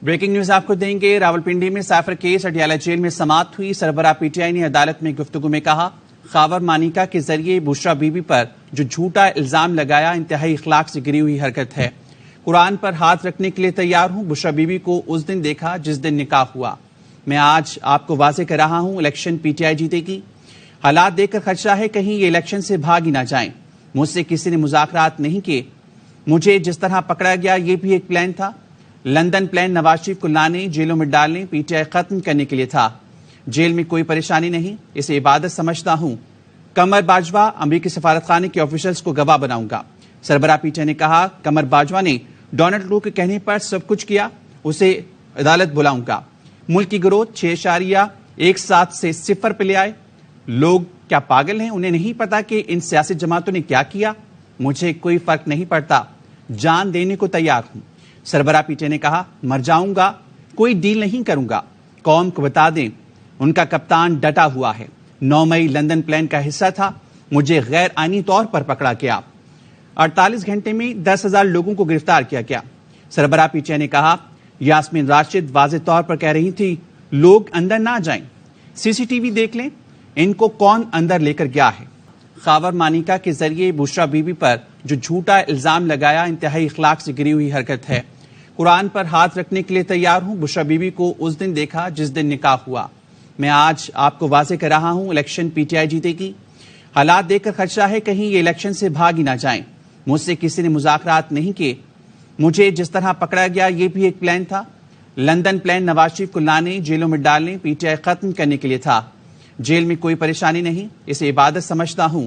Breaking news आपको देंगे। रावलपिंडी में साइफर केस अटियाला जेल में समाप्त हुई। सरबराह पीटीआई ने अदालत में गुफ्तगू में कहा, खावर मानिका के जरिए बुशरा बीबी पर जो झूठा इल्जाम लगाया इंतहाई इखलाक से गिरी हुई हरकत है। कुरान पर हाथ रखने के लिए तैयार हूं। बुशरा बीबी को उस दिन देखा जिस दिन निकाह हुआ। मैं आज आपको वाजे कर रहा हूं, इलेक्शन पीटीआई जीतेगी। हालात देखकर खदशा है कहीं ये इलेक्शन से भाग ही ना जाएं। मुझसे किसी ने मुज़ाकरात नहीं किए। मुझे जिस तरह पकड़ा गया ये भी एक प्लान था। लंदन प्लान नवाज शरीफ को लाने, जेलों में डालने, पीटीआई खत्म करने के लिए था। जेल में कोई परेशानी नहीं, इसे इबादत समझता हूं। कमर बाजवा, अमरीकी सफारतखाने के ऑफिशियल्स को गवाह बनाऊंगा। सरबराह पीटीआई ने कहा, कमर बाजवा ने डोनाल्ड ट्रम्प के कहने पर सब कुछ किया, उसे अदालत बुलाऊंगा। मुल्क की ग्रोथ 6.17 से 0 पे ले आए। लोग क्या पागल हैं? उन्हें नहीं पता कि इन सियासी जमातों ने क्या किया। मुझे कोई फर्क नहीं पड़ता, जान देने को तैयार हूं। सरबराह पीटीआई ने कहा, मर जाऊंगा, कोई डील नहीं करूंगा। कौम को बता दें, उनका कप्तान डटा हुआ है। 9 मई लंदन प्लान का हिस्सा था। मुझे गैर आईनी तौर पर पकड़ा गया। 48 घंटे में 10,000 लोगों को गिरफ्तार किया गया। सरबराह पीटीआई ने कहा, यास्मीन राशिद वाज़ेह तौर पर कह रही थी, लोग अंदर ना जाएं, सीसीटीवी देख लें, इनको कौन अंदर लेकर गया है। खावर मानिका के जरिए बुशरा बीबी पर जो झूठा इल्जाम लगाया इंतहाई इखलाक से गिरी हुई हरकत है। कुरान पर हाथ रखने के लिए तैयार हूं। बुशरा बीबी को उस दिन देखा जिस दिन निकाह हुआ। मैं आज आपको वाजे कर रहा हूं, इलेक्शन पीटीआई जीतेगी। हालात देखकर खदशा है कहीं ये इलेक्शन से भाग ही ना जाएं। मुझसे किसी ने मुज़ाकरात नहीं किए। मुझे जिस तरह पकड़ा गया ये भी एक प्लान था। लंदन प्लान नवाज शरीफ को लाने, जेलों में डालने, पीटीआई खत्म करने के लिए था। जेल में कोई परेशानी नहीं, इसे इबादत समझता हूं।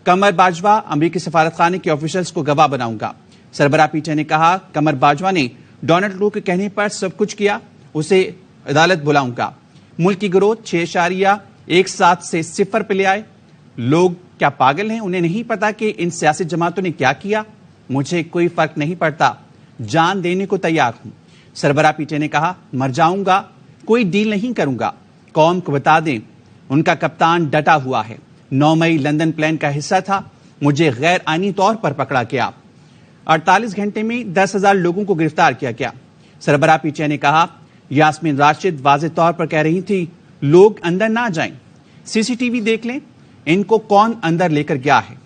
कमर बाजवा, अमरीकी सफारतखाने के ऑफिशियल्स को गवाह बनाऊंगा। सरबराह पीटीआई ने कहा, कमर बाजवा ने डोनाल्ड ट्रम्प के कहने पर सब कुछ किया, उसे अदालत बुलाऊंगा। मुल्क की ग्रोथ 6.17 से 0 पे ले आए। लोग क्या पागल हैं? उन्हें नहीं पता कि इन सियासी जमातों ने क्या किया। मुझे कोई फर्क नहीं पड़ता, जान देने को तैयार हूं। सरबराह पीटीआई ने कहा, मर जाऊंगा, कोई डील नहीं करूंगा। कौम को बता दें, उनका कप्तान डटा हुआ है। 9 मई लंदन प्लान का हिस्सा था। मुझे गैर आईनी तौर पर पकड़ा गया। 48 घंटे में 10,000 लोगों को गिरफ्तार किया गया। सरबराह पीटीआई ने कहा, यास्मीन राशिद वाज़ेह तौर पर कह रही थी, लोग अंदर ना जाएं, सीसीटीवी देख लें, इनको कौन अंदर लेकर गया है।